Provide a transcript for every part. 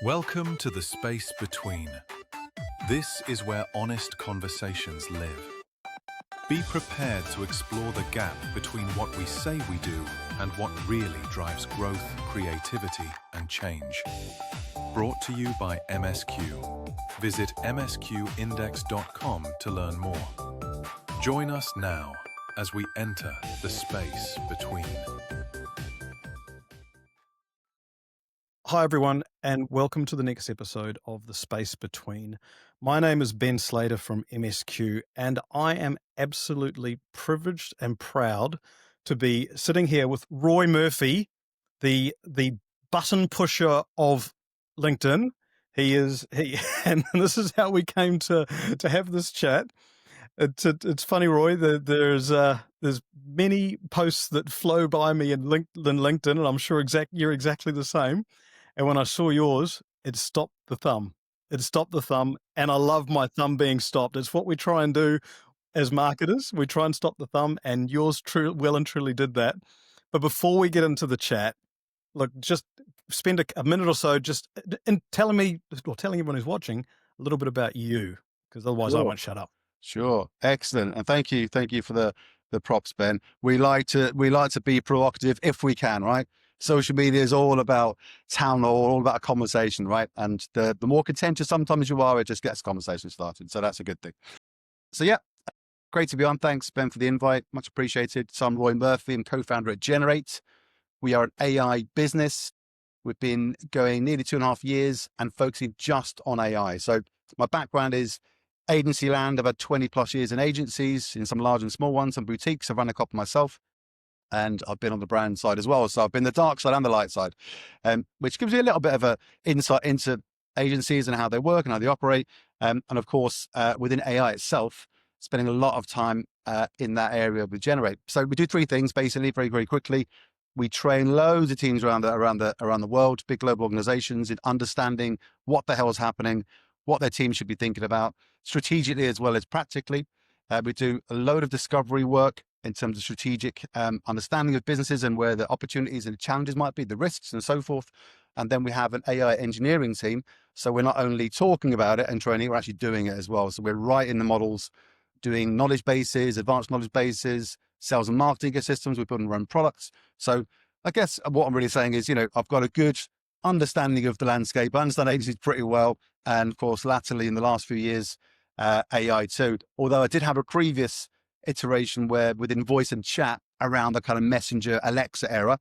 Welcome to the space between. This is where honest conversations live. Be prepared to explore the gap between what we say we do and what really drives growth, creativity, and change. Brought to you by MSQ. Visit msqindex.com to learn more. Join us now as we enter the space between. Hi, everyone, and welcome to the next episode of The Space Between. My name is Ben Slater from MSQ, and I am absolutely privileged and proud to be sitting here with Roy Murphy, the button pusher of LinkedIn. And this is how we came to have this chat. It's funny, Roy. There's many posts that flow by me in LinkedIn, and I'm sure you're exactly the same. And when I saw yours, it stopped the thumb. And I love my thumb being stopped. It's what we try and do as marketers. We try and stop the thumb, and yours well and truly did that. But before we get into the chat, look, just spend a minute or so just in telling everyone who's watching a little bit about you, because otherwise I won't shut up. Sure. Excellent. And thank you for the props, Ben. We like to be provocative if we can, right? Social media is all about town hall, all about a conversation, right? And the more contentious sometimes you are, it just gets conversation started. So that's a good thing. So yeah, great to be on. Thanks, Ben, for the invite. Much appreciated. So I'm Roy Murphy. I'm co-founder at G3NR8. We are an AI business. We've been going nearly 2.5 years and focusing just on AI. So my background is agency land. I've had 20 plus years in agencies, in some large and small ones, some boutiques. I've run a couple myself. And I've been on the brand side as well. So I've been the dark side and the light side, which gives you a little bit of an insight into agencies and how they work and how they operate. And of course, within AI itself, spending a lot of time in that area with G3NR8. So we do three things, basically, very, very quickly. We train loads of teams around the world, big global organizations, in understanding what the hell is happening, what their team should be thinking about, strategically as well as practically. We do a load of discovery work in terms of strategic understanding of businesses and where the opportunities and the challenges might be, the risks and so forth. And then we have an AI engineering team. So we're not only talking about it and training, we're actually doing it as well. So we're writing the models, doing knowledge bases, advanced knowledge bases, sales and marketing ecosystems. We're building our own products. So I guess what I'm really saying is, I've got a good understanding of the landscape. I understand agencies pretty well. And of course, latterly in the last few years, AI too. Although I did have a previous iteration where within voice and chat around the kind of Messenger Alexa era,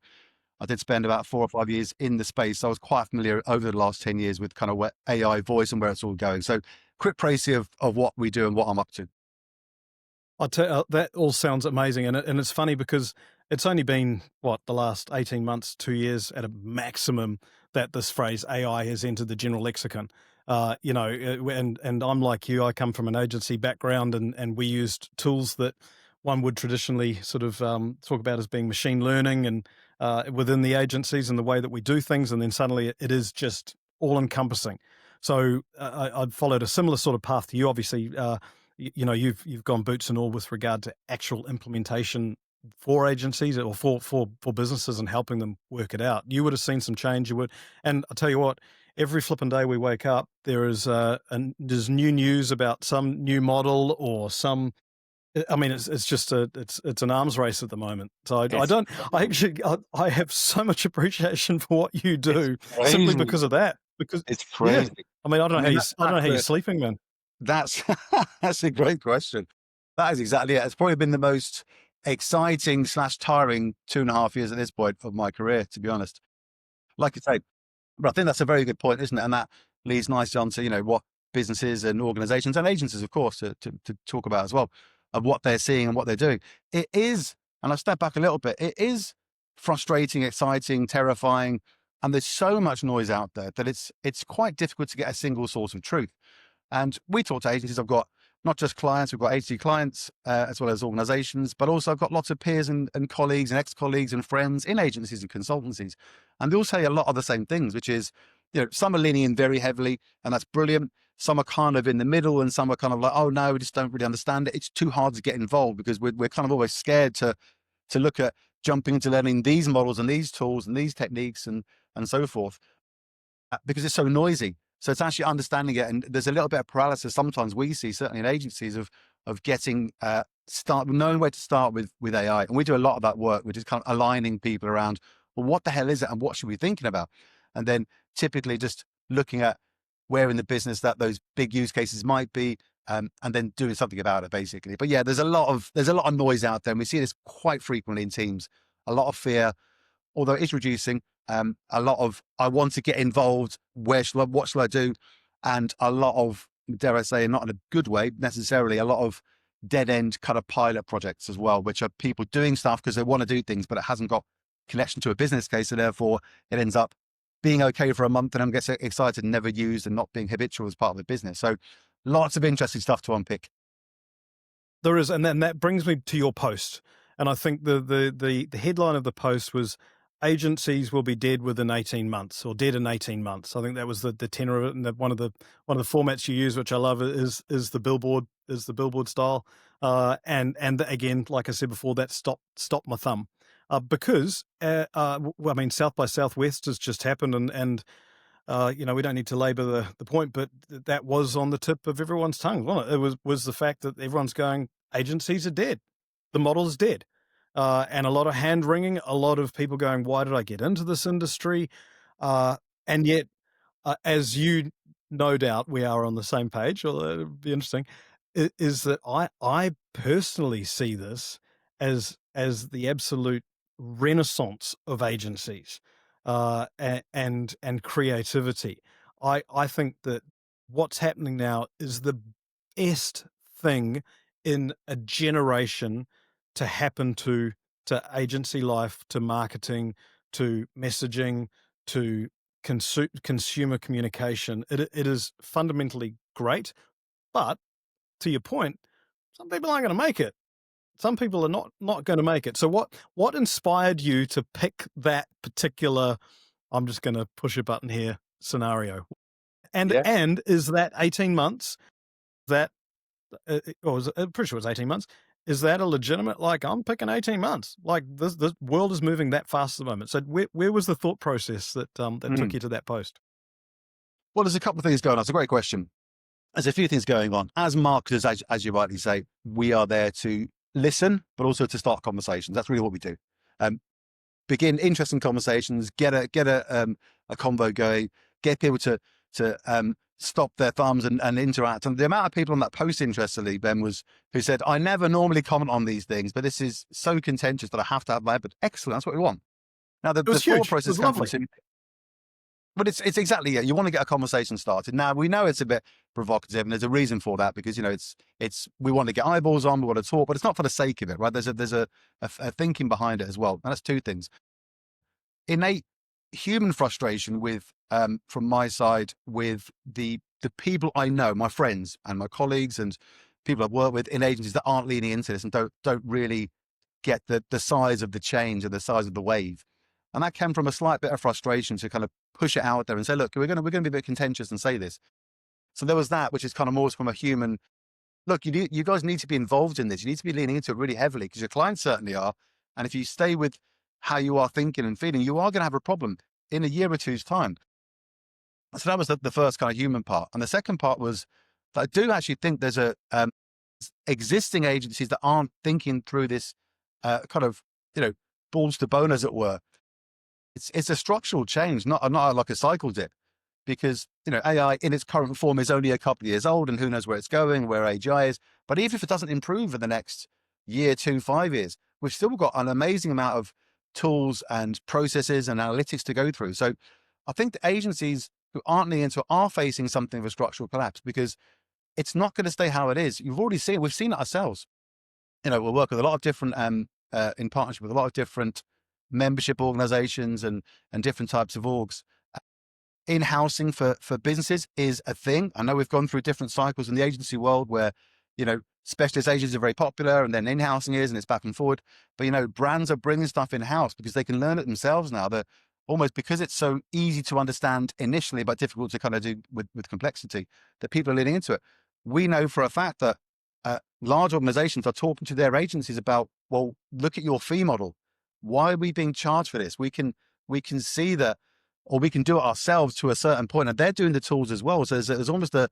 I did spend about 4 or 5 years in the space. So I was quite familiar over the last 10 years with kind of what AI voice and where it's all going. So quick précis of what we do and what I'm up to. I'll tell you, that all sounds amazing. And it's funny because it's only been, the last 18 months, 2 years at a maximum that this phrase AI has entered the general lexicon. And I'm like you, I come from an agency background and we used tools that one would traditionally sort of talk about as being machine learning and within the agencies and the way that we do things. And then suddenly it is just all encompassing. So I've followed a similar sort of path to you. Obviously, you've gone boots and all with regard to actual implementation for agencies or for businesses and helping them work it out. You would have seen some change. And I'll tell you what, every flipping day we wake up, there's new news about some new model or some. I mean, it's just it's an arms race at the moment. So I have so much appreciation for what you do simply because of that. Because it's crazy. Yeah. I mean, I don't know how you're sleeping, man. That's a great question. That is exactly it. It's probably been the most exciting / tiring 2.5 years at this point of my career, to be honest. Like I say, but I think that's a very good point, isn't it? And that leads nicely on to, what businesses and organizations and agencies, of course, to talk about as well, of what they're seeing and what they're doing. It is, and I'll step back a little bit, it is frustrating, exciting, terrifying. And there's so much noise out there that it's quite difficult to get a single source of truth. And we talk to agencies. I've got not just clients, we've got agency clients as well as organizations, but also I've got lots of peers and colleagues and ex-colleagues and friends in agencies and consultancies. And they all say a lot of the same things, which is, some are leaning in very heavily and that's brilliant. Some are kind of in the middle and some are kind of like, oh no, we just don't really understand it. It's too hard to get involved because we're kind of always scared to look at jumping into learning these models and these tools and these techniques and so forth. because it's so noisy. So it's actually understanding it. And there's a little bit of paralysis sometimes we see, certainly in agencies, of getting knowing where to start with AI. And we do a lot of that work, which is kind of aligning people around, well, what the hell is it and what should we be thinking about? And then typically just looking at where in the business that those big use cases might be, and then doing something about it, basically. But yeah, there's a lot of noise out there, and we see this quite frequently in teams. A lot of fear, although it is reducing. A lot of I want to get involved. What shall I do? And a lot of, dare I say, not in a good way necessarily, a lot of dead end kind of pilot projects as well, which are people doing stuff because they want to do things, but it hasn't got connection to a business case, so therefore it ends up being okay for a month and then gets excited and never used and not being habitual as part of the business. So lots of interesting stuff to unpick. There is, and then that brings me to your post. And I think the headline of the post was agencies will be dead within 18 months or dead in 18 months. I think that was the tenor of it. And one of the formats you use, which I love, is the billboard style. And again, like I said before, that stopped my thumb. Because I mean, South by Southwest has just happened, and we don't need to labour the point, but that was on the tip of everyone's tongue, wasn't it? It was the fact that everyone's going, agencies are dead, the model's dead, and a lot of hand wringing, a lot of people going, why did I get into this industry? And yet, as you no doubt we are on the same page, although it'll be interesting, is that I personally see this as the absolute renaissance of agencies and creativity. I think that what's happening now is the best thing in a generation to happen to agency life, to marketing, to messaging, to consumer communication. It is fundamentally great, but to your point, some people aren't going to make it. Some people are not going to make it. So what inspired you to pick that particular, I'm just going to push a button here, scenario? And is that 18 months, that, I'm pretty sure it's 18 months. Is that a legitimate, like, I'm picking 18 months? Like, this world is moving that fast at the moment. So where was the thought process that took you to that post? Well, there's a couple of things going on. It's a great question. There's a few things going on. As marketers, as you rightly say, we are there to listen, but also to start conversations. That's really what we do. Begin interesting conversations, get a convo going, get people to stop their thumbs and interact. And the amount of people on that post, interestingly, Ben, who said, I never normally comment on these things, but this is so contentious that I have to have my input. Excellent. That's what we want. Now, the thought process comes from, but it's exactly it. You want to get a conversation started. Now, we know it's a bit provocative, and there's a reason for that, because it's we want to get eyeballs on, we want to talk, but it's not for the sake of it, right? There's a thinking behind it as well, and that's two things. Innate human frustration with, from my side, with the people I know, my friends and my colleagues and people I've worked with in agencies that aren't leaning into this and don't really get the size of the change and the size of the wave. And that came from a slight bit of frustration to kind of push it out there and say, look, we're going to be a bit contentious and say this. So there was that, which is kind of more from a human, look, you guys need to be involved in this. You need to be leaning into it really heavily, because your clients certainly are. And if you stay with how you are thinking and feeling, you are going to have a problem in a year or two's time. So that was the first kind of human part. And the second part was that I do actually think there's existing agencies that aren't thinking through this kind of, balls to bone, as it were. It's a structural change, not like a cycle dip, because AI in its current form is only a couple of years old, and who knows where it's going, where AGI is. But even if it doesn't improve in the next year, 2, 5 years, we've still got an amazing amount of tools and processes and analytics to go through. So I think the agencies who aren't leaning into it are facing something of a structural collapse, because it's not going to stay how it is. We've seen it ourselves. We'll work with a lot of different, in partnership with a lot of different membership organizations and different types of orgs. In-housing for businesses is a thing. I know we've gone through different cycles in the agency world where, specialist agencies are very popular, and then in-housing is, and it's back and forward. But, brands are bringing stuff in-house because they can learn it themselves now. They're almost, because it's so easy to understand initially, but difficult to kind of do with complexity, that people are leaning into it. We know for a fact that large organizations are talking to their agencies about, well, look at your fee model. Why are we being charged for this? We can see that or we can do it ourselves to a certain point, and they're doing the tools as well. So there's almost a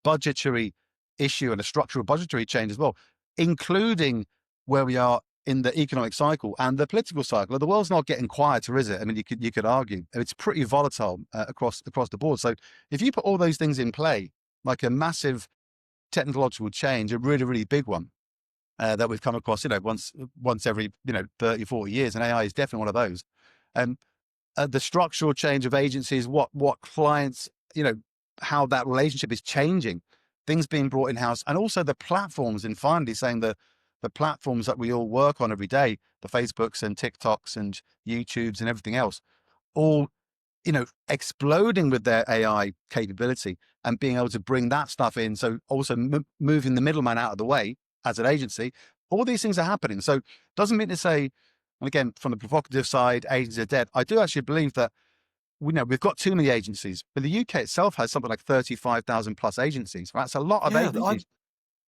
budgetary issue and a structural budgetary change as well, including where we are in the economic cycle and the political cycle. The world's not getting quieter, is it? I mean, you could argue it's pretty volatile across the board. So if you put all those things in play, like a massive technological change, a really, really big one that we've come across, once every 30, 40 years, and AI is definitely one of those. The structural change of agencies, what clients, how that relationship is changing, things being brought in house, and also the platforms. And finally, saying the platforms that we all work on every day, the Facebooks and TikToks and YouTubes and everything else, all exploding with their AI capability and being able to bring that stuff in. So also moving the middleman out of the way as an agency. All these things are happening. So doesn't mean to say, and again, from the provocative side, agencies are dead. I do actually believe that we've got too many agencies, but the UK itself has something like 35,000 plus agencies. That's a lot of agencies.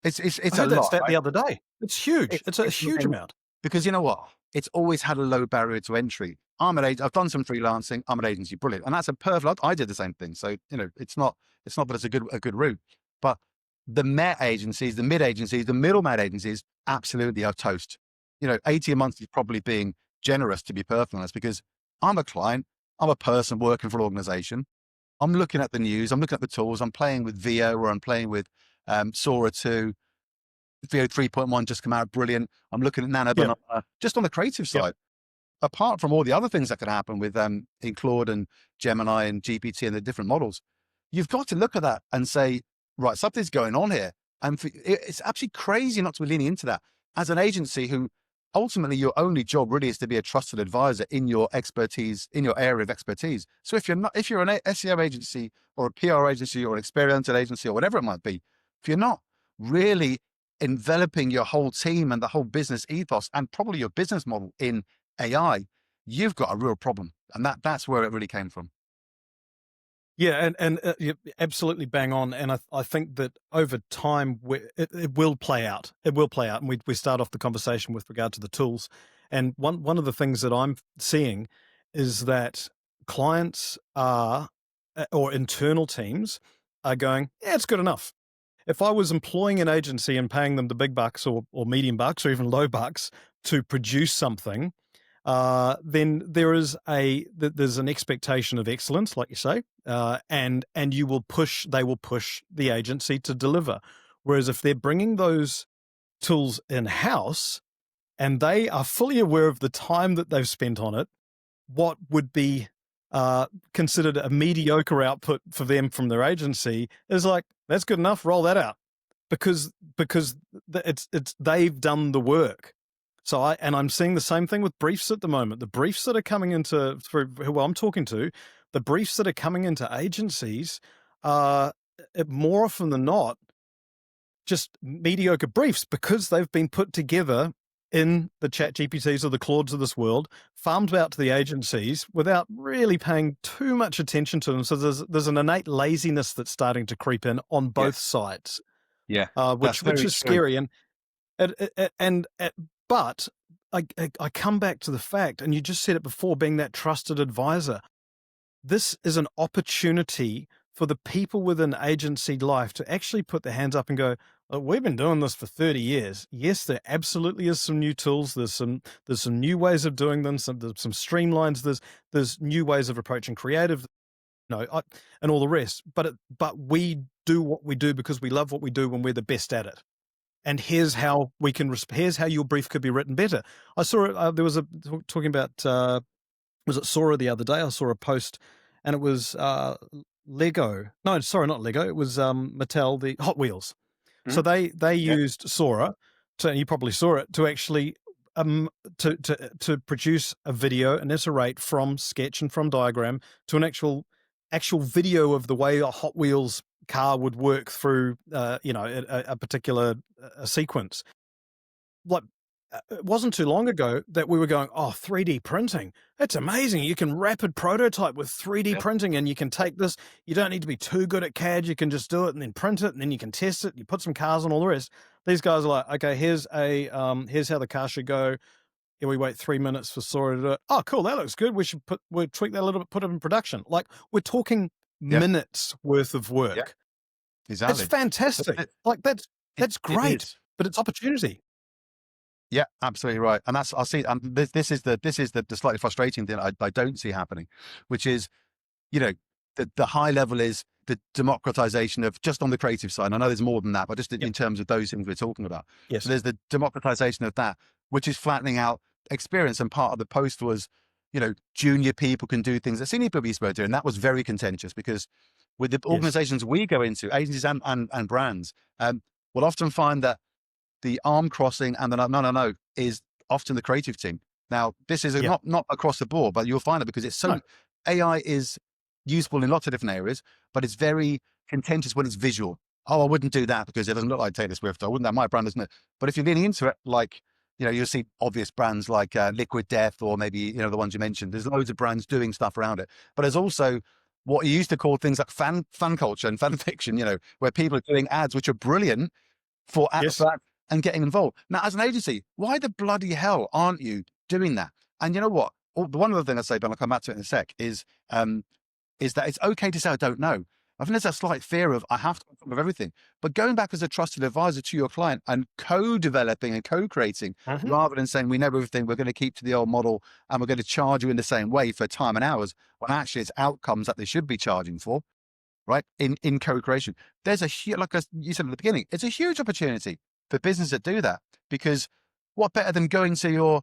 It's I a heard that lot. stat Right? the other day. It's huge. It's a huge amount. Because you know what? It's always had a low barrier to entry. I've done some freelancing. I'm an agency, brilliant, and that's a perfect. I did the same thing. So it's not that it's a good route, but the met agencies, the mid agencies, the middleman agencies, absolutely are toast. 18 months is probably being generous, to be perfectly honest, because I'm a client, I'm a person working for an organization. I'm looking at the news, I'm looking at the tools, I'm playing with VO, or I'm playing with Sora 2, VO 3.1 just come out, brilliant. I'm looking at Nano Banana, just on the creative side. Apart from all the other things that can happen with in Claude and Gemini and GPT and the different models, you've got to look at that and say, right, something's going on here. And it's absolutely crazy not to be leaning into that as an agency who ultimately your only job really is to be a trusted advisor in your expertise, in your area of expertise. So if you're an SEO agency or a PR agency or an experiential agency or whatever it might be, if you're not really enveloping your whole team and the whole business ethos and probably your business model in AI, you've got a real problem. And that's where it really came from. Yeah, and you're absolutely bang on. And I think that over time, it will play out. It will play out. And we start off the conversation with regard to the tools. And one of the things that I'm seeing is that clients are, or internal teams are going, yeah, it's good enough. If I was employing an agency and paying them the big bucks or medium bucks or even low bucks to produce something, then there's an expectation of excellence, like you say, and they will push the agency to deliver. Whereas if they're bringing those tools in house and they are fully aware of the time that they've spent on it, what would be considered a mediocre output for them from their agency is like, that's good enough, roll that out, because it's they've done the work. So I'm seeing the same thing with briefs at the moment. The briefs that are coming into, through who I'm talking to, the briefs that are coming into agencies are more often than not just mediocre briefs because they've been put together in the chat GPTs or the Claudes of this world, farmed out to the agencies without really paying too much attention to them. So there's an innate laziness that's starting to creep in on both sides. Yeah, which is scary. But I come back to the fact, and you just said it before, being that trusted advisor. This is an opportunity for the people within agency life to actually put their hands up and go, look, we've been doing this for 30 years. Yes, there absolutely is some new tools. There's some new ways of doing them. There's some streamlines. There's new ways of approaching creative, and all the rest. But we do what we do because we love what we do when we're the best at it. And here's how here's how your brief could be written better. I saw there was talking about, was it Sora the other day? I saw a post and it was Lego. No, sorry, not Lego. It was Mattel, the Hot Wheels. Mm-hmm. So they used Sora, and you probably saw it, to actually to produce a video and iterate from sketch and from diagram to an actual video of the way a Hot Wheels car would work through a particular sequence. Like, it wasn't too long ago that we were going, 3D printing, it's amazing. You can rapid prototype with 3D printing, and you can take this, you don't need to be too good at CAD, you can just do it and then print it, and then you can test it, you put some cars on, all the rest. These guys are like, okay, here's how the car should go. we wait 3 minutes for Sora to do it. Oh, cool, that looks good. We'll tweak that a little bit, put it in production. Like, we're talking Yeah. minutes worth of work. Yeah. It's Exactly. fantastic. Like, that's It great, is. but it's opportunity. Yeah, absolutely right. And that's, I see, and this is the slightly frustrating thing I don't see happening, which is, you know, the high level is the democratization of, just on the creative side. I know there's more than that, but just in terms of those things we're talking about. Yes. So there's the democratization of that, which is flattening out experience. And part of the post was, you know, junior people can do things that senior people used to be able to do. And that was very contentious, because with the organizations we go into, agencies and brands, we'll often find that the arm crossing and the no is often the creative team. Now, this is not across the board, but you'll find it because it's so, AI is useful in lots of different areas, but it's very contentious when it's visual. Oh, I wouldn't do that because it doesn't look like Taylor Swift. I wouldn't, that my brand, doesn't it? But if you're leaning into it, like, you know, you'll see obvious brands like Liquid Death, or maybe, you know, the ones you mentioned. There's loads of brands doing stuff around it. But there's also what you used to call things like fan culture and fan fiction, you know, where people are doing ads which are brilliant for that and getting involved. Now, as an agency, why the bloody hell aren't you doing that? And you know what? One other thing I say, but I'll come back to it in a sec, is that it's okay to say, I don't know. I think there's a slight fear of, I have to come up with everything. But going back as a trusted advisor to your client and co-developing and co-creating, rather than saying, we know everything, we're going to keep to the old model and we're going to charge you in the same way for time and hours, when actually it's outcomes that they should be charging for, right? In co-creation. There's a huge, like you said at the beginning, it's a huge opportunity for businesses that do that, because what better than going to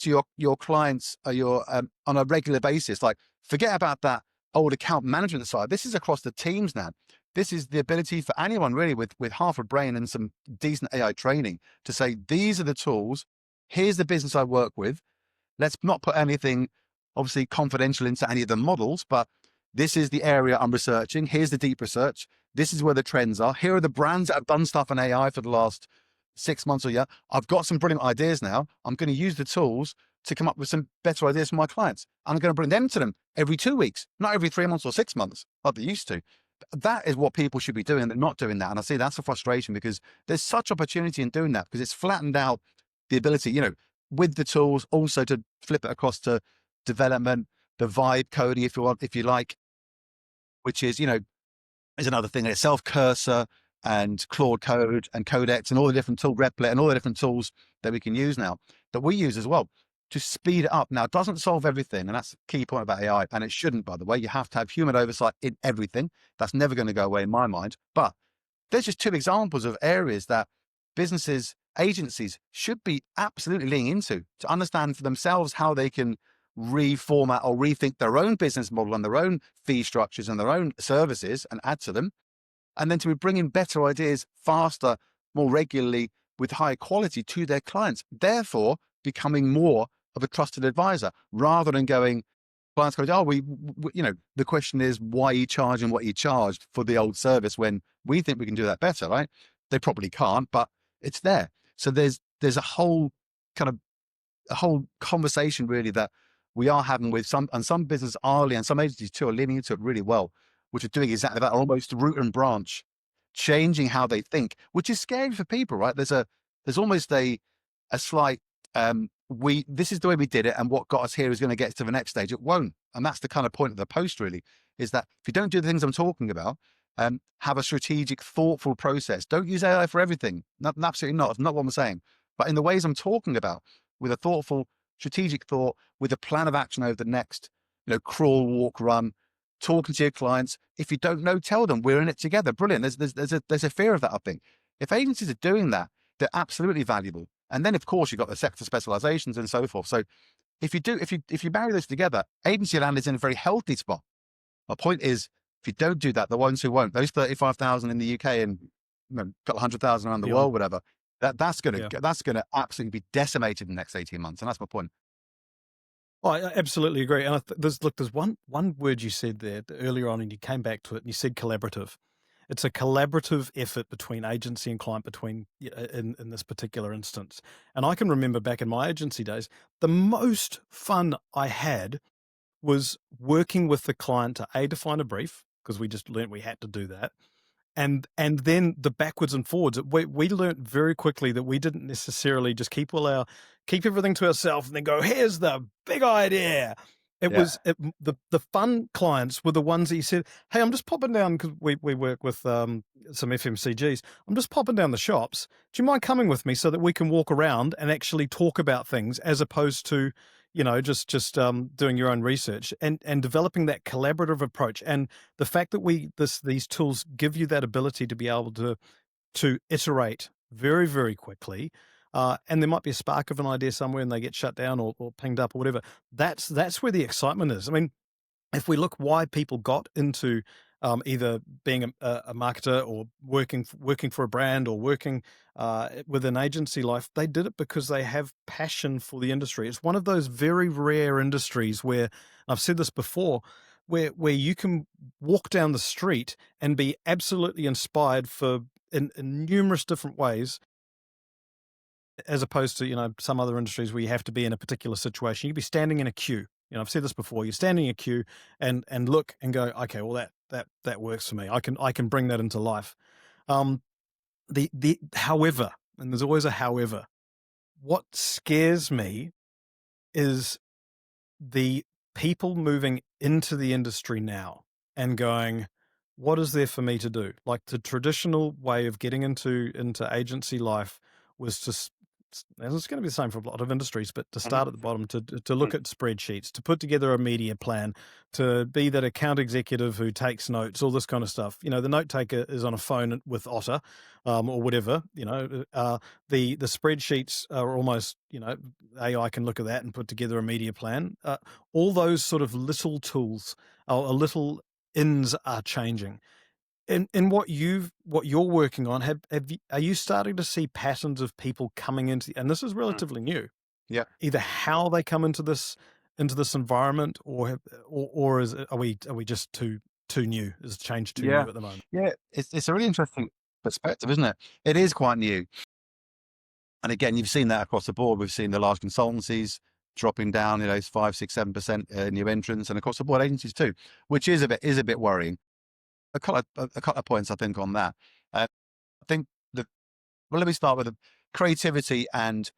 your clients or on a regular basis? Like, forget about that old account management side. This is across the teams now. This is the ability for anyone really with half a brain and some decent AI training to say, these are the tools. Here's the business I work with. Let's not put anything obviously confidential into any of the models, but this is the area I'm researching. Here's the deep research. This is where the trends are. Here are the brands that have done stuff in AI for the last 6 months or a year. I've got some brilliant ideas now. I'm going to use the tools to come up with some better ideas for my clients. I'm going to bring them to them every 2 weeks, not every 3 months or 6 months like they used to. That is what people should be doing. They're not doing that. And I see that's a frustration, because there's such opportunity in doing that, because it's flattened out the ability, you know, with the tools also to flip it across to development, the vibe coding, if you want, if you like, which is, you know, is another thing in itself, Cursor and Claude Code and Codex and all the different tool, Replit and all the different tools that we can use now, that we use as well to speed it up. Now, it doesn't solve everything. And that's the key point about AI. And it shouldn't, by the way. You have to have human oversight in everything. That's never going to go away in my mind. But there's just 2 examples of areas that businesses, agencies should be absolutely leaning into to understand for themselves how they can reformat or rethink their own business model and their own fee structures and their own services and add to them. And then to be bringing better ideas faster, more regularly, with higher quality to their clients, therefore becoming more of a trusted advisor, rather than going, clients go, oh, you know, the question is, why are you charging what you charged for the old service when we think we can do that better, right? They probably can't, but it's there. So there's a whole conversation really that we are having with some businesses are, and some agencies too, are leaning into it really well, which are doing exactly that, almost root and branch, changing how they think, which is scary for people, right? There's almost a slight, this is the way we did it, and what got us here is going to get us to the next stage. It won't. And that's the kind of point of the post really, is that if you don't do the things I'm talking about, have a strategic, thoughtful process. Don't use AI for everything. Absolutely not. That's not what I'm saying. But in the ways I'm talking about, with a thoughtful, strategic thought, with a plan of action over the next, you know, crawl, walk, run, talking to your clients. If you don't know, tell them we're in it together. Brilliant. There's a fear of that, I think. If agencies are doing that, they're absolutely valuable. And then of course you've got the sector specializations and so forth. So if you marry those together, agency land is in a very healthy spot. My point is, if you don't do that, the ones who won't, those 35,000 in the UK and, you know, a couple 100,000 around the world, whatever, that's going to absolutely be decimated in the next 18 months. And that's my point. Oh, I absolutely agree. And there's one word you said there earlier on, and you came back to it, and you said collaborative. It's a collaborative effort between agency and client, in this particular instance. And I can remember back in my agency days, the most fun I had was working with the client to define a brief, because we just learned we had to do that. And then the backwards and forwards. We learned very quickly that we didn't necessarily just keep all our keep everything to ourselves and then go, here's the big idea. It Yeah. was the fun clients were the ones that you said, hey, I'm just popping down because we work with some FMCGs. I'm just popping down the shops. Do you mind coming with me so that we can walk around and actually talk about things as opposed to, just doing your own research and developing that collaborative approach. And the fact that these tools give you that ability to be able to iterate very, very quickly. And there might be a spark of an idea somewhere and they get shut down or pinged up or whatever. That's where the excitement is. I mean, if we look why people got into either being a marketer or working for a brand or working with an agency life, they did it because they have passion for the industry. It's one of those very rare industries where, I've said this before, where you can walk down the street and be absolutely inspired in numerous different ways, as opposed to, some other industries where you have to be in a particular situation. You'd be standing in a queue. I've said this before. You're standing in a queue and look and go, okay, well that works for me. I can bring that into life. However, and there's always a however, what scares me is the people moving into the industry now and going, what is there for me to do? Like the traditional way of getting into agency life was to, and it's going to be the same for a lot of industries, but to start at the bottom, to look at spreadsheets, to put together a media plan, to be that account executive who takes notes, all this kind of stuff. The note taker is on a phone with Otter, or whatever. The spreadsheets are almost, AI can look at that and put together a media plan. All those sort of little tools, little ins are changing. In what you're working on, are you starting to see patterns of people coming into, and this is relatively new, Yeah. either how they come into this environment, or are we just too new? Is change too new at the moment? Yeah. It's a really interesting perspective, isn't it? It is quite new. And again, you've seen that across the board. We've seen the large consultancies dropping down, 5, 6, 7% new entrants, and across the board agencies too, which is a bit worrying. A couple of points I think on that. I think let me start with the creativity and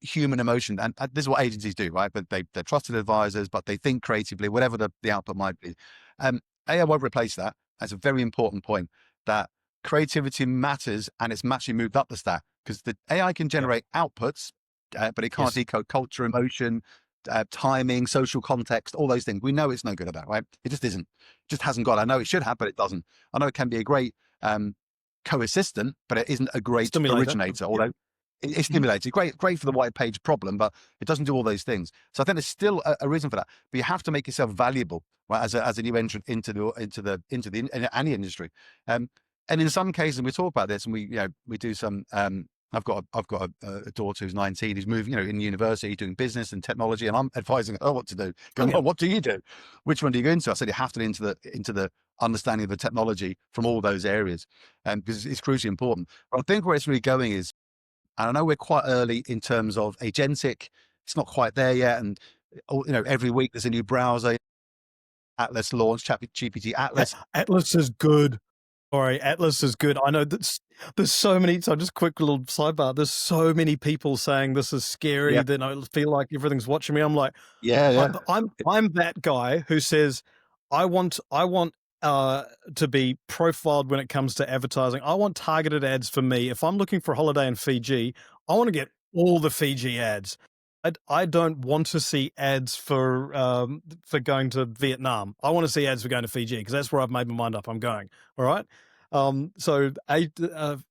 human emotion, and this is what agencies do, right? But they're trusted advisors, but they think creatively, whatever the output might be. AI won't replace that. That's a very important point. That creativity matters, and it's actually moved up the stack because the AI can generate outputs, but it can't decode culture, emotion, timing, social context, all those things. We know it's no good at that, right? It just isn't. It just hasn't got. I know it should have, but it doesn't. I know it can be a great co-assistant, but it isn't a great originator. Although it stimulates, great for the white page problem, but it doesn't do all those things. So I think there's still a reason for that. But you have to make yourself valuable, right, as a new entrant into any industry. And in some cases, we talk about this, and we do some. I've got a daughter who's 19, who's moving, in university, doing business and technology, and I'm advising her what to do. Going, well, what do you do? Which one do you go into? I said you have to into the understanding of the technology from all those areas, because it's crucially important. But I think where it's really going is, and I know we're quite early in terms of agentic. It's not quite there yet, and every week there's a new browser. Atlas launched, GPT Atlas. Atlas is good. Sorry, Atlas is good. I know that there's so many. So just quick little sidebar. There's so many people saying this is scary. That I feel like everything's watching me. I'm like, I'm that guy who says, I want to be profiled when it comes to advertising. I want targeted ads for me. If I'm looking for a holiday in Fiji, I want to get all the Fiji ads. I don't want to see ads for going to Vietnam. I want to see ads for going to Fiji because that's where I've made my mind up I'm going. All right. So Atlas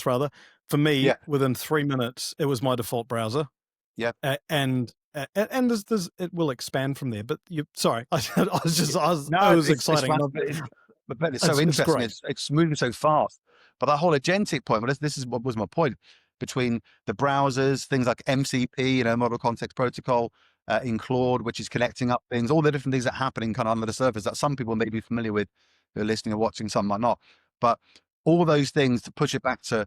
rather, for me, within 3 minutes, it was my default browser. Yeah. And there's it will expand from there. But sorry, it was exciting. But it's so interesting. It's moving so fast. But that whole agentic point, well, this is what was my point, between the browsers, things like MCP, Model Context Protocol, in Claude, which is connecting up things, all the different things that are happening kind of under the surface that some people may be familiar with, who are listening or watching, some might not. But all those things to push it back to,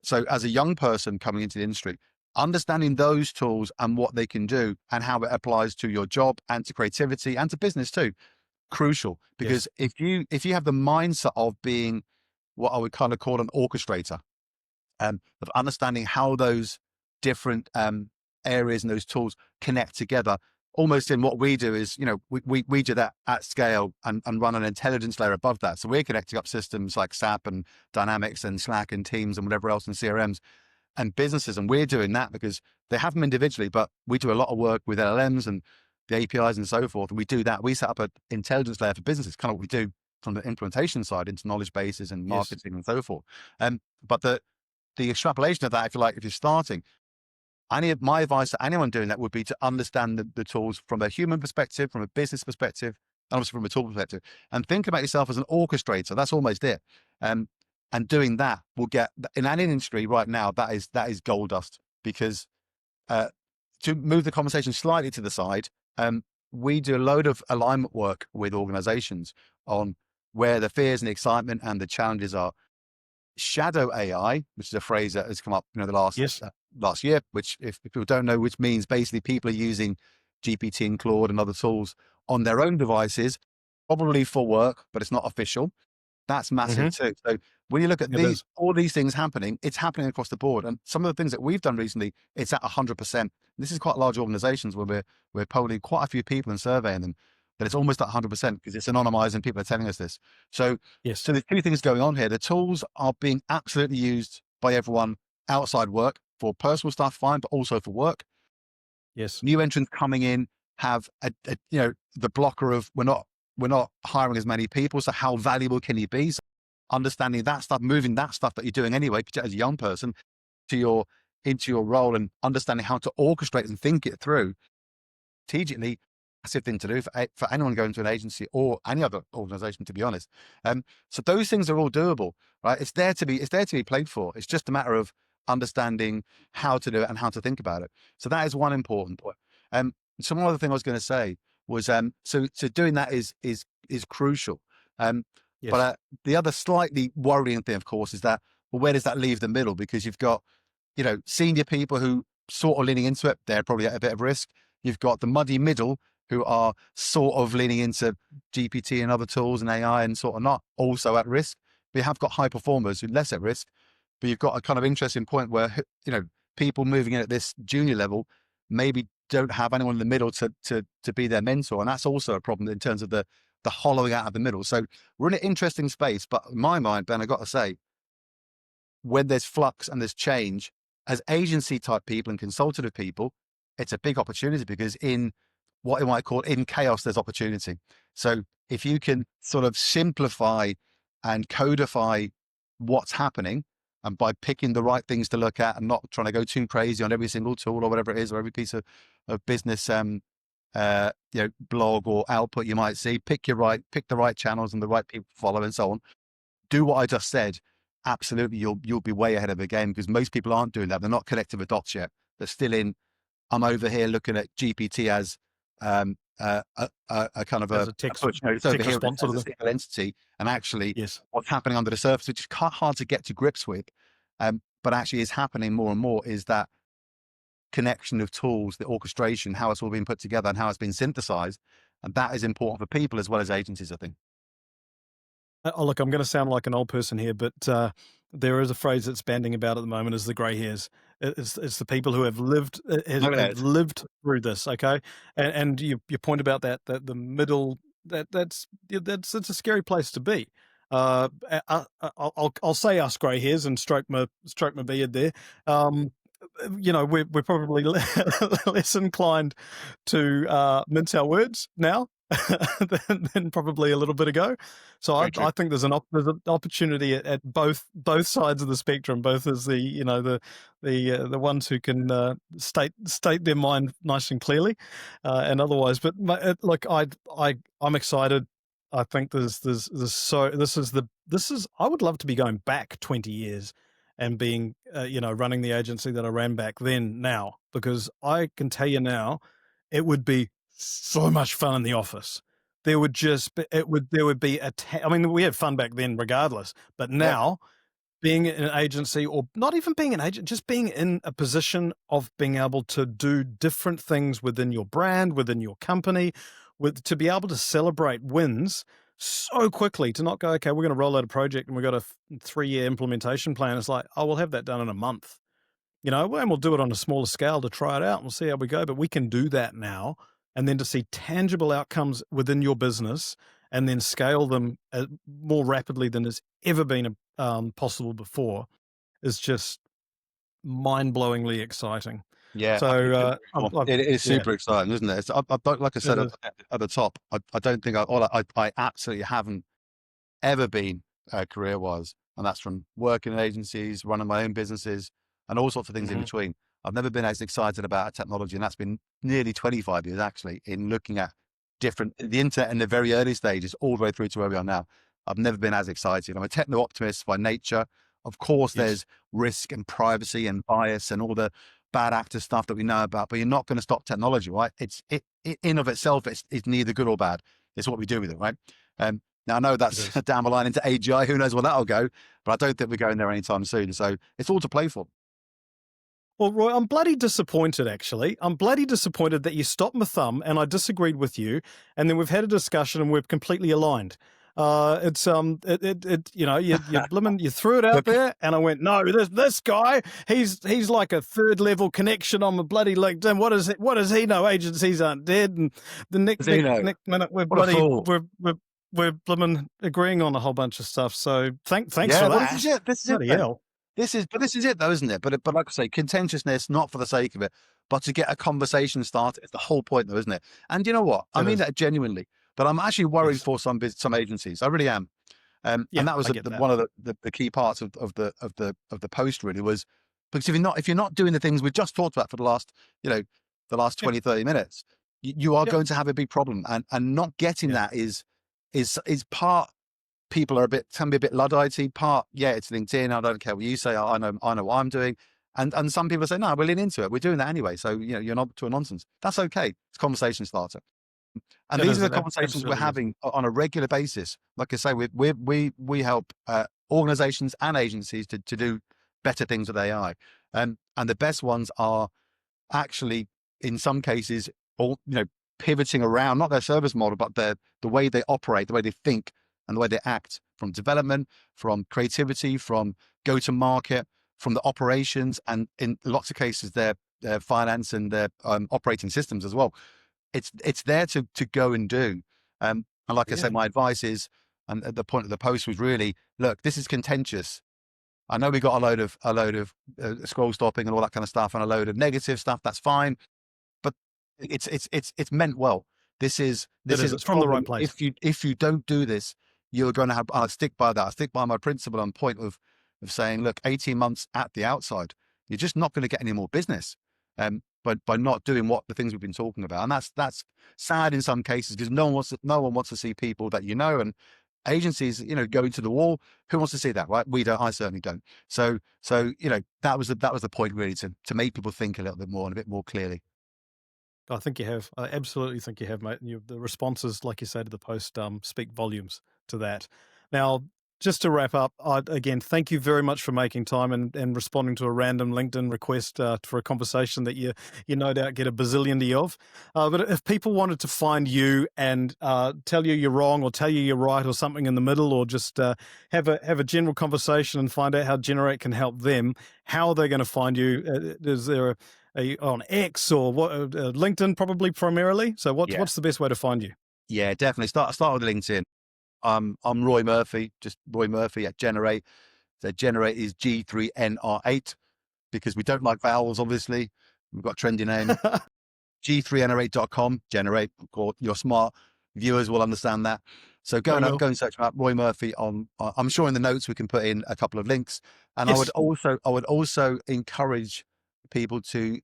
so as a young person coming into the industry, understanding those tools and what they can do and how it applies to your job and to creativity and to business too, crucial. Because if you have the mindset of being what I would kind of call an orchestrator, of understanding how those different areas and those tools connect together. Almost in what we do is, we do that at scale and run an intelligence layer above that. So we're connecting up systems like SAP and Dynamics and Slack and Teams and whatever else in CRMs and businesses. And we're doing that because they have them individually, but we do a lot of work with LLMs and the APIs and so forth. And we do that. We set up an intelligence layer for businesses, kind of what we do from the implementation side into knowledge bases and marketing and so forth. But the extrapolation of that, if you like, if you're starting, my advice to anyone doing that would be to understand the tools from a human perspective, from a business perspective, and obviously from a tool perspective, and think about yourself as an orchestrator. That's almost it. And doing that will get, in any industry right now, that is gold dust, because to move the conversation slightly to the side, we do a load of alignment work with organizations on where the fears and the excitement and the challenges are. Shadow AI, which is a phrase that has come up, the last year, which if people don't know, which means basically people are using GPT and Claude and other tools on their own devices, probably for work, but it's not official. That's massive too. So when you look at all these things happening, it's happening across the board. And some of the things that we've done recently, it's at 100%. This is quite large organizations where we're polling quite a few people and surveying them, but it's almost at 100% because it's anonymized and people are telling us this. So, so there's two things going on here. The tools are being absolutely used by everyone outside work for personal stuff, fine, but also for work. Yes. New entrants coming in have the blocker of we're not hiring as many people. So how valuable can you be? So understanding that stuff, moving that stuff that you're doing anyway, as a young person, into your role, and understanding how to orchestrate and think it through strategically, massive thing to do for anyone going to an agency or any other organization, to be honest. So those things are all doable, right? It's there to be played for. It's just a matter of understanding how to do it and how to think about it. So that is one important point. So one other thing I was going to say was, so doing that is crucial. But the other slightly worrying thing, of course, is that, well, where does that leave the middle? Because you've got, senior people who sort of leaning into it, they're probably at a bit of risk. You've got the muddy middle who are sort of leaning into GPT and other tools and AI and sort of not also at risk. But you have got high performers who are less at risk. But you've got a kind of interesting point where, people moving in at this junior level maybe don't have anyone in the middle to be their mentor. And that's also a problem in terms of the hollowing out of the middle. So we're in an interesting space, but in my mind, Ben, I got to say, when there's flux and there's change, as agency type people and consultative people, it's a big opportunity, because in what you might call in chaos, there's opportunity. So if you can sort of simplify and codify what's happening, and by picking the right things to look at and not trying to go too crazy on every single tool or whatever it is, or every piece of business, blog or output you might see, pick the right channels and the right people to follow and so on. Do what I just said. Absolutely. You'll be way ahead of the game, because most people aren't doing that. They're not connecting the dots yet. They're still in, I'm over here looking at GPT as a kind of as a text it's over here response as a single entity, and actually what's happening under the surface, which is hard to get to grips with, but actually is happening more and more, is that connection of tools, the orchestration, how it's all been put together and how it's been synthesized. And that is important for people as well as agencies, I think. Oh, look, I'm going to sound like an old person here, but there is a phrase that's banding about at the moment, is the grey hairs. It's the people who have lived through this, okay? And your point about that the middle, that's it's a scary place to be. I'll say us grey hairs and stroke my beard there. We're probably less inclined to mince our words now than probably a little bit ago. So I think there's an opportunity at both sides of the spectrum, both as the ones who can state their mind nice and clearly, and otherwise. But look, I'm excited. I think I would love to be going back 20 years and being, running the agency that I ran back then now, because I can tell you now, it would be so much fun in the office. There would be I mean, we had fun back then regardless, but now being in an agency, or not even being an agent, just being in a position of being able to do different things within your brand, within your company, to be able to celebrate wins so quickly, to not go, okay, we're going to roll out a project and we've got a 3-year implementation plan. It's like, oh, we'll have that done in a month. you know, and we'll do it on a smaller scale to try it out and we'll see how we go. But we can do that now. And then to see tangible outcomes within your business and then scale them more rapidly than has ever been possible before is just mind-blowingly exciting. Yeah, So it is yeah, super exciting, isn't it? I don't, like I said it is. at the top, I don't think I absolutely haven't ever been career-wise, and that's from working in agencies, running my own businesses, and all sorts of things in Mhm. between. I've never been as excited about technology, and that's been nearly 25 years actually in looking at the internet in the very early stages, all the way through to where we are now. I've never been as excited. I'm a techno optimist by nature. Of course, Yes, there's risk and privacy and bias and all the bad actor stuff that we know about, but you're not going to stop technology, right? It in of itself, it's neither good or bad. It's what we do with it, right? Now I know it that's is. down the line into AGI. Who knows where that'll go? But I don't think we're going there anytime soon. So it's all to play for. Well, Roy, I'm bloody disappointed, actually. I'm bloody disappointed that you stopped my thumb and I disagreed with you, and then we've had a discussion and we're completely aligned. You know, you threw it out Look, there, and I went, no, this guy, he's like a third level connection on the bloody LinkedIn. What does he know? Agencies aren't dead, and the next minute what a fool. we're blooming agreeing on a whole bunch of stuff. So thanks Yeah, for well, that. this is it. This is it, Bloody Ben. hell. This is it, though, isn't it? But like I say, contentiousness, not for the sake of it, but to get a conversation started. It's the whole point, though, isn't it? And you know what? I It mean is. that genuinely. But I'm actually worried Yes. for some agencies. I really am. And Yeah, that was I get that. one of the key parts of the post really was because if you're not doing the things we just talked about for the last the last Yep. 20 30 minutes, you are Yep. going to have a big problem, and not getting Yeah. that is part. People can be a bit luddite. Part, yeah, it's LinkedIn. I don't care what you say. I know what I'm doing. And some people say, no, we're leaning into it. We're doing that anyway. So you're not to a nonsense. That's okay. It's a conversation starter. And It these is. are the It conversations we're absolutely is. having on a regular basis. Like I say, we help organizations and agencies to do better things with AI. And the best ones are actually, in some cases, all pivoting around not their service model, but the way they operate, the way they think, and the way they act, from development, from creativity, from go to market, from the operations, and in lots of cases their finance and their operating systems as well. It's there to go and do. And like I Yeah. said, my advice is, and at the point of the post was really, look, this is contentious. I know we got a load of scroll stopping and all that kind of stuff, and a load of negative stuff. That's fine, but it's meant well. This is It is. a It's from the right problem. place. If you don't do this, you're going to have. I stick by that. I stick by my principle on point of saying, look, 18 months at the outside, you're just not going to get any more business. But by not doing what the things we've been talking about, and that's sad in some cases because no one wants to see people that and agencies going to the wall. Who wants to see that, right? We don't. I certainly don't. So that was the point really, to make people think a little bit more and a bit more clearly. I think you have. I absolutely think you have, mate. And the responses, like you say, to the post speak volumes to that. Now, just to wrap up, again, thank you very much for making time and responding to a random LinkedIn request for a conversation that you no doubt get a bazillion of. But if people wanted to find you and tell you you're wrong or tell you you're right or something in the middle, or just have a general conversation and find out how Generate can help them, how are they going to find you? Is there Are you on X or what? LinkedIn probably primarily. So Yeah, what's the best way to find you? yeah, definitely. Start with LinkedIn. I'm Roy Murphy, just Roy Murphy at Generate. So Generate is G3NR8 because we don't like vowels. Obviously, we've got a trendy name. G3NR8.com. Generate. Of course, your smart viewers will understand that. So go I and will. search about Roy Murphy on. I'm sure in the notes we can put in a couple of links. And Yes. I would also encourage people to,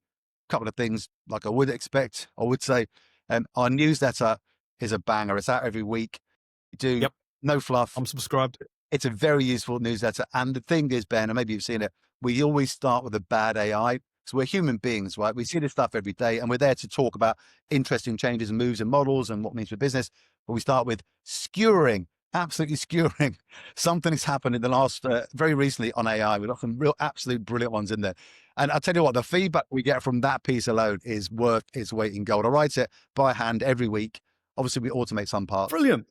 couple of things like I would expect. I would say, our newsletter is a banger. It's out every week. We do Yep. no fluff. I'm subscribed. It's a very useful newsletter. And the thing is, Ben, and maybe you've seen it, we always start with a bad AI. So we're human beings, right? We see this stuff every day, and we're there to talk about interesting changes and moves and models and what it means for business. But we start with skewering, absolutely skewering. Something has happened in the last, very recently on AI. We've got some real, absolute brilliant ones in there. And I'll tell you what, the feedback we get from that piece alone is worth its weight in gold. I write it by hand every week. Obviously, we automate some parts. Brilliant.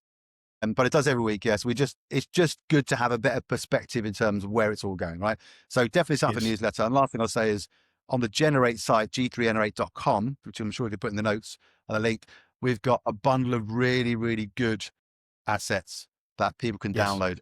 But it does every week, yes. It's just good to have a better perspective in terms of where it's all going, right? So definitely sign up for the Yes. newsletter. And last thing I'll say is, on the Generate site, G3NR8.com, which I'm sure we could put in the notes and the link, we've got a bundle of really, really good assets that people can Yes. download.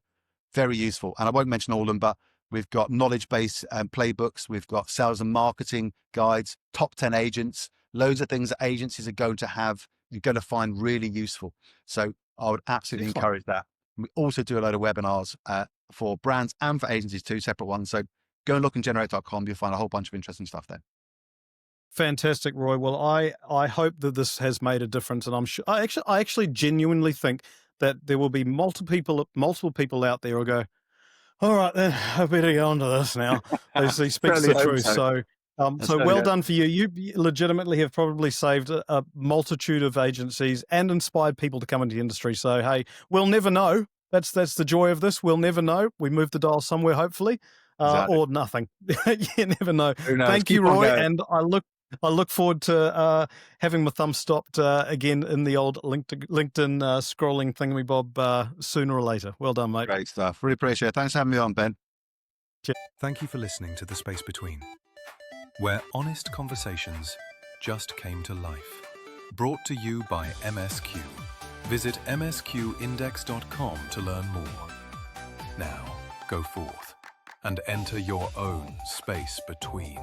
Very useful. And I won't mention all of them, but we've got knowledge-based playbooks. We've got sales and marketing guides, top 10 agents, loads of things that agencies are going to have, you're going to find really useful. So I would absolutely encourage that. We also do a load of webinars for brands and for agencies too, separate ones. So go and look on generate.com. You'll find a whole bunch of interesting stuff there. Fantastic, Roy. Well, I hope that this has made a difference, and I'm sure. I actually genuinely think that there will be multiple people out there who'll go, all right, then I better go on to this now. He speaks Certainly the hope truth. so. So well done for you. You legitimately have probably saved a multitude of agencies and inspired people to come into the industry. So hey, we'll never know. That's the joy of this. We'll never know. We move the dial somewhere, hopefully, Exactly. or nothing. You never know. Who knows? Thank you, Keep on Roy, going. and I look forward to having my thumb stopped again in the old LinkedIn scrolling thingamabob sooner or later. Well done, mate. Great stuff. Really appreciate it. Thanks for having me on, Ben. Thank you for listening to The Space Between, where honest conversations just came to life. Brought to you by MSQ. Visit msqindex.com to learn more. Now, go forth and enter your own space between.